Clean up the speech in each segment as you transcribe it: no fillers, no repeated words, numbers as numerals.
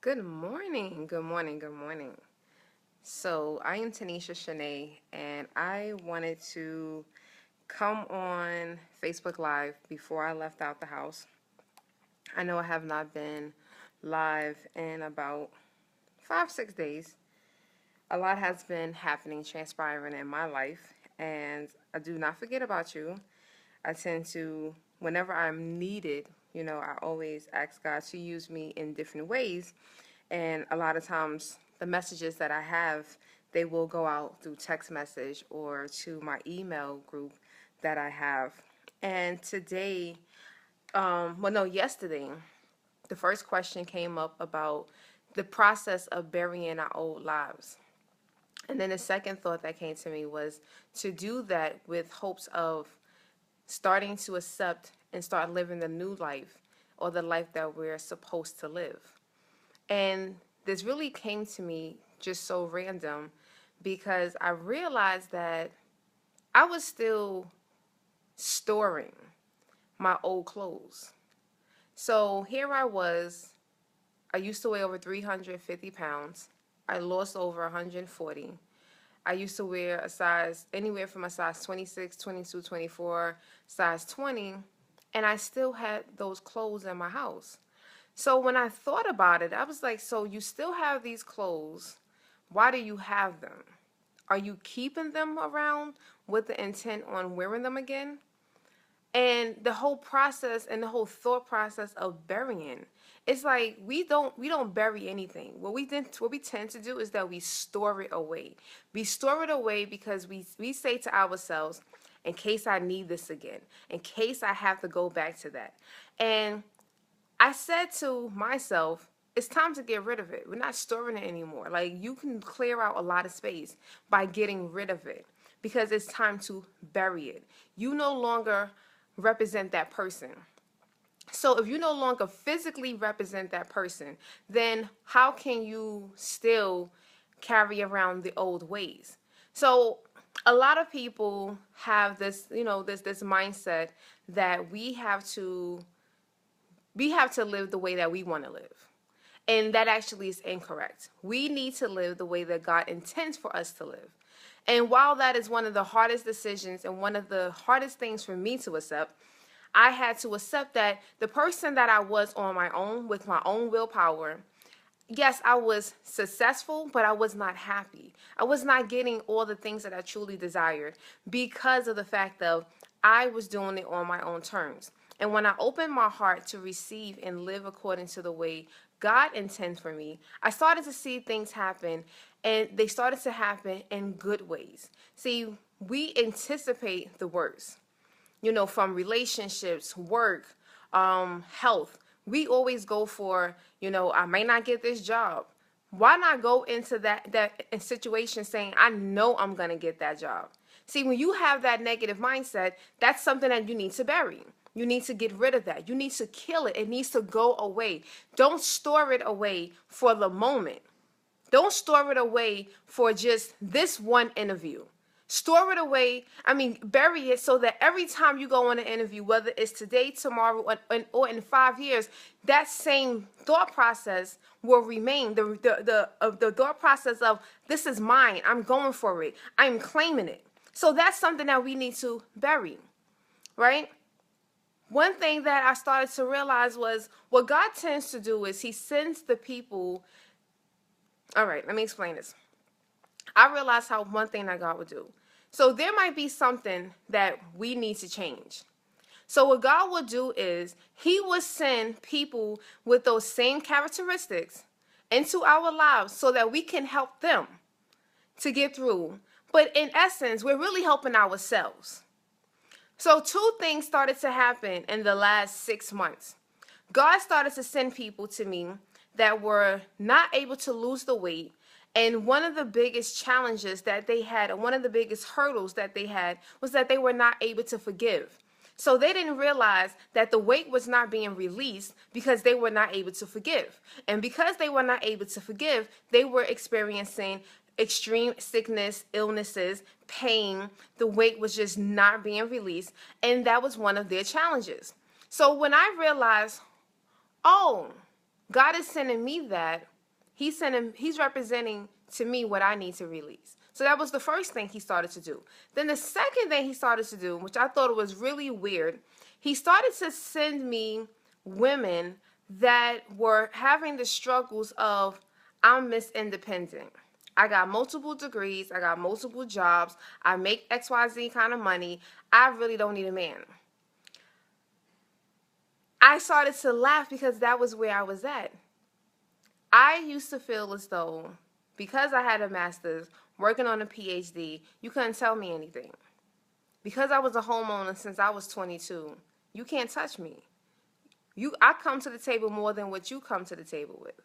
Good morning, good morning, good morning. So, I am Tanisha Shanee, and I wanted to come on Facebook Live before I left out the house. I know I have not been live in about 5, 6 days. A lot has been happening, transpiring in my life, and I do not forget about you. I tend to, whenever I'm needed, I always ask God to use me in different ways. And a lot of times, the messages that I have, they will go out through text message or to my email group that I have. And today, yesterday, the first question came up about the process of burying our old lives. And then the second thought that came to me was to do that with hopes of starting to accept and start living the new life or the life that we're supposed to live. And this really came to me just so random because I realized that I was still storing my old clothes. So here I was. I used to weigh over 350 pounds. I lost over 140. I used to wear a size anywhere from a size 26, 22, 24, size 20, and I still had those clothes in my house. So when I thought about it, I was like, so you still have these clothes. Why do you have them? Are you keeping them around with the intent on wearing them again? And the whole process and the whole thought process of burying, it's like we don't bury anything. What we tend to do is that we store it away. We store it away because we say to ourselves, in case I need this again, in case I have to go back to that. And I said to myself, it's time to get rid of it. We're not storing it anymore. Like, you can clear out a lot of space by getting rid of it because it's time to bury it. You no longer represent that person. So if you no longer physically represent that person, then how can you still carry around the old ways? So a lot of people have this mindset that we have to live the way that we want to live. And that actually is incorrect. We need to live the way that God intends for us to live. And while that is one of the hardest decisions and one of the hardest things for me to accept, I had to accept that the person that I was on my own with my own willpower, yes, I was successful, but I was not happy. I was not getting all the things that I truly desired because of the fact of I was doing it on my own terms. And when I opened my heart to receive and live according to the way God intends for me, I started to see things happen, and they started to happen in good ways. See, we anticipate the worst, from relationships, work, health. We always go for, I may not get this job. Why not go into that situation saying, I know I'm going to get that job? See, when you have that negative mindset, that's something that you need to bury. You need to get rid of that. You need to kill it. It needs to go away. Don't store it away for the moment. Don't store it away for just this one interview. Store it away. I mean, bury it so that every time you go on an interview, whether it's today, tomorrow, or in 5 years, that same thought process will remain. The thought process of, this is mine. I'm going for it. I'm claiming it. So that's something that we need to bury, right? One thing that I started to realize was what God tends to do is he sends the people. All right, let me explain this. I realized how one thing that God would do. So there might be something that we need to change. So what God will do is he will send people with those same characteristics into our lives so that we can help them to get through. But in essence, we're really helping ourselves. So two things started to happen in the last 6 months. God started to send people to me that were not able to lose the weight. And one of the biggest challenges that they had, and one of the biggest hurdles that they had, was that they were not able to forgive. So they didn't realize that the weight was not being released because they were not able to forgive. And because they were not able to forgive, they were experiencing extreme sickness, illnesses, pain. The weight was just not being released. And that was one of their challenges. So when I realized, oh, God is sending me that, He's representing to me what I need to release. So that was the first thing he started to do. Then the second thing he started to do, which I thought was really weird, he started to send me women that were having the struggles of, I'm Miss Independent. I got multiple degrees. I got multiple jobs. I make XYZ kind of money. I really don't need a man. I started to laugh because that was where I was at. I used to feel as though because I had a master's, working on a PhD, you couldn't tell me anything. Because I was a homeowner since I was 22, you can't touch me. I come to the table more than what you come to the table with.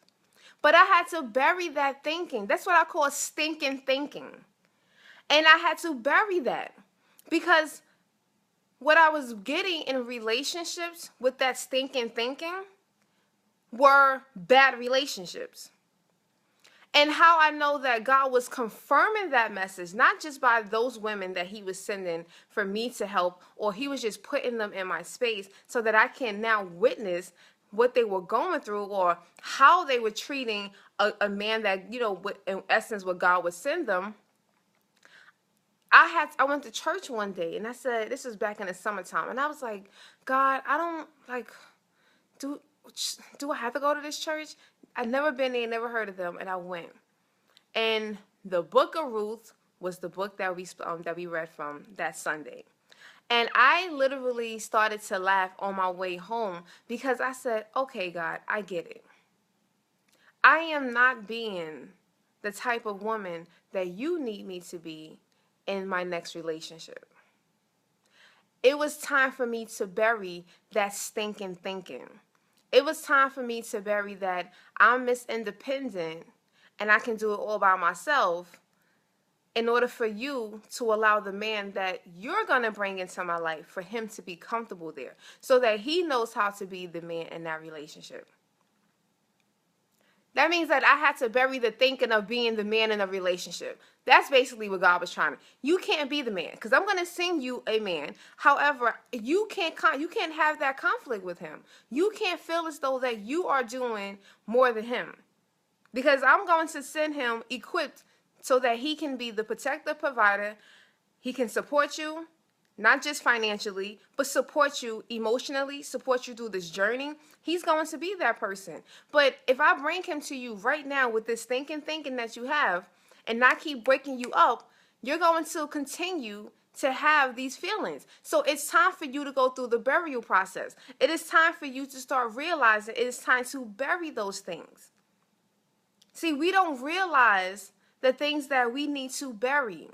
But I had to bury that thinking. That's what I call stinking thinking. And I had to bury that because what I was getting in relationships with that stinking thinking were bad relationships. And how I know that God was confirming that message, not just by those women that he was sending for me to help, or he was just putting them in my space so that I can now witness what they were going through or how they were treating a man that, in essence, what God would send them. I went to church one day and I said, this was back in the summertime. And I was like, God, I don't do I have to go to this church? I'd never been there, never heard of them, and I went. And the book of Ruth was the book that we read from that Sunday. And I literally started to laugh on my way home because I said, okay, God, I get it. I am not being the type of woman that you need me to be in my next relationship. It was time for me to bury that stinking thinking. It was time for me to bury that I'm Miss Independent and I can do it all by myself in order for you to allow the man that you're going to bring into my life for him to be comfortable there so that he knows how to be the man in that relationship. That means that I had to bury the thinking of being the man in a relationship. That's basically what God was trying to. You can't be the man because I'm going to send you a man. However, you can't have that conflict with him. You can't feel as though that you are doing more than him because I'm going to send him equipped so that he can be the protector, provider. He can support you, not just financially, but support you emotionally, support you through this journey. He's going to be that person. But if I bring him to you right now with this thinking that you have and not keep breaking you up, you're going to continue to have these feelings. So it's time for you to go through the burial process. It is time for you to start realizing it is time to bury those things. See, we don't realize the things that we need to bury.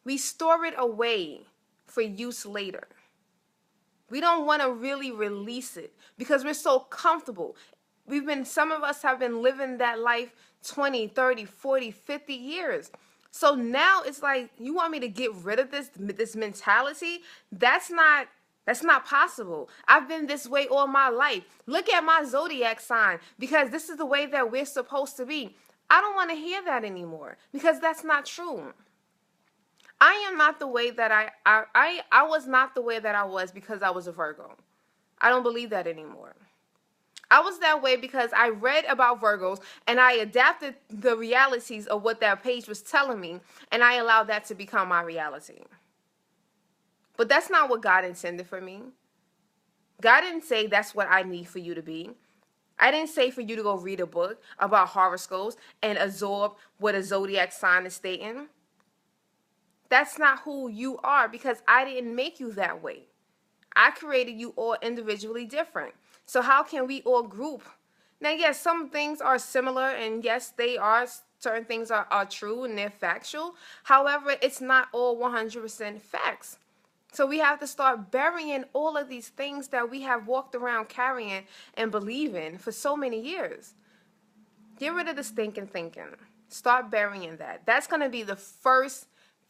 We store it away for use later. We don't want to really release it because we're so comfortable. Some of us have been living that life 20, 30, 40, 50 years. So now it's like, you want me to get rid of this mentality? That's not possible. I've been this way all my life. Look at my zodiac sign because this is the way that we're supposed to be. I don't want to hear that anymore because that's not true. I am not the way that I was not the way that I was because I was a Virgo. I don't believe that anymore. I was that way because I read about Virgos and I adapted the realities of what that page was telling me and I allowed that to become my reality. But that's not what God intended for me. God didn't say that's what I need for you to be. I didn't say for you to go read a book about horoscopes and absorb what a zodiac sign is stating. That's not who you are because I didn't make you that way. I created you all individually different. So how can we all group? Now, yes, some things are similar and yes, certain things are true and they're factual. However, it's not all 100% facts. So we have to start burying all of these things that we have walked around carrying and believing for so many years. Get rid of the stinking thinking. Start burying that. That's going to be the first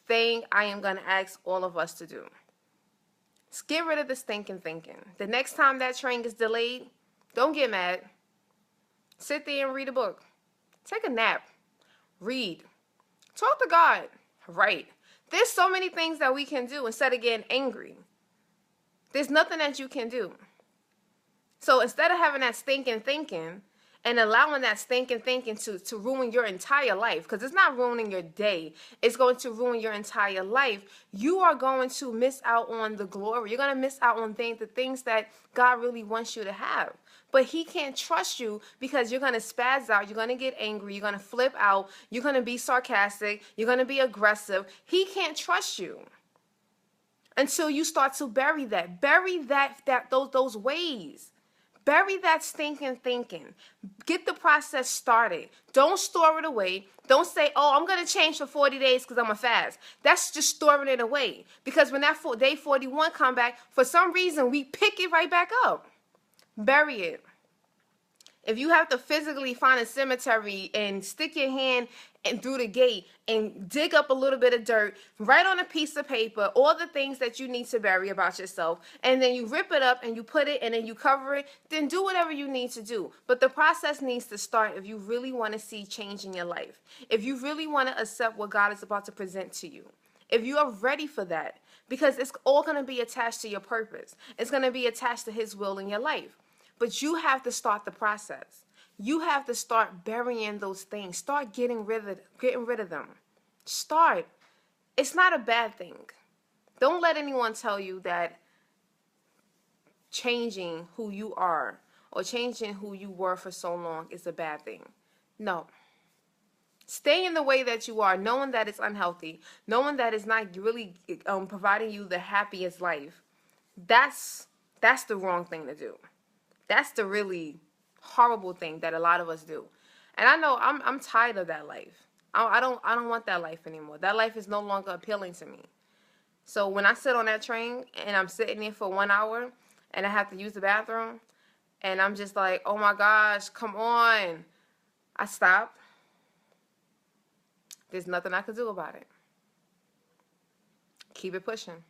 thing I am going to ask all of us to do. Just get rid of the stinking thinking. The next time that train gets delayed, don't get mad. Sit there and read a book. Take a nap. Read. Talk to God. Write. There's so many things that we can do instead of getting angry. There's nothing that you can do. So instead of having that stinking thinking and allowing that stinking thinking to ruin your entire life, because it's not ruining your day, it's going to ruin your entire life, you are going to miss out on the glory. You're going to miss out on the things that God really wants you to have. But he can't trust you because you're going to spaz out, you're going to get angry, you're going to flip out, you're going to be sarcastic, you're going to be aggressive. He can't trust you until you start to bury those ways. Bury that stinking thinking. Get the process started. Don't store it away. Don't say, oh, I'm going to change for 40 days because I'm a fast. That's just storing it away. Because when that day 41 come back, for some reason, we pick it right back up. Bury it. If you have to physically find a cemetery and stick your hand and through the gate and dig up a little bit of dirt, write on a piece of paper all the things that you need to bury about yourself, and then you rip it up and you put it and then you cover it, then do whatever you need to do. But the process needs to start if you really want to see change in your life. If you really want to accept what God is about to present to you. If you are ready for that, because it's all going to be attached to your purpose. It's going to be attached to his will in your life. But you have to start the process. You have to start burying those things. Start getting rid of them. Start. It's not a bad thing. Don't let anyone tell you that changing who you are or changing who you were for so long is a bad thing. No. Stay in the way that you are, knowing that it's unhealthy, knowing that it's not really providing you the happiest life. That's the wrong thing to do. That's the really horrible thing that a lot of us do. And I know I'm tired of that life. I don't want that life anymore. That life is no longer appealing to me. So when I sit on that train and I'm sitting there for 1 hour and I have to use the bathroom and I'm just like, oh my gosh, come on. I stop. There's nothing I can do about it. Keep it pushing.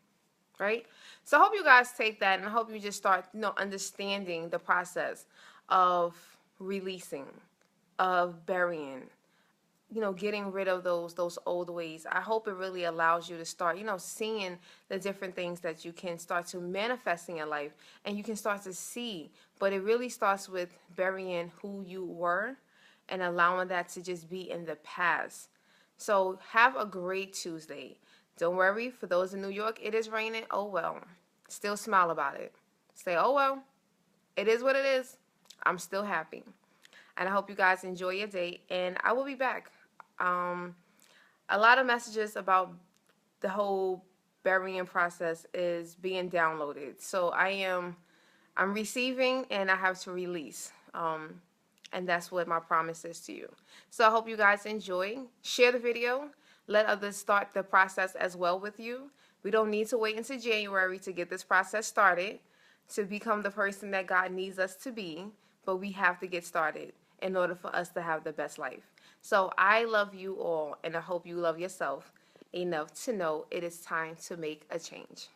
Right? So I hope you guys take that, and I hope you just start, understanding the process of releasing, of burying, getting rid of those old ways. I hope it really allows you to start, seeing the different things that you can start to manifest in your life, and you can start to see. But it really starts with burying who you were and allowing that to just be in the past. So have a great Tuesday. Don't worry, for those in New York, it is raining. Oh, well. Still smile about it. Say, oh, well, it is what it is. I'm still happy. And I hope you guys enjoy your day. And I will be back. A lot of messages about the whole burying process is being downloaded. So I'm receiving and I have to release. And that's what my promise is to you. So I hope you guys enjoy. Share the video. Let others start the process as well with you. We don't need to wait until January to get this process started to become the person that God needs us to be, but we have to get started in order for us to have the best life. So I love you all, and I hope you love yourself enough to know it is time to make a change.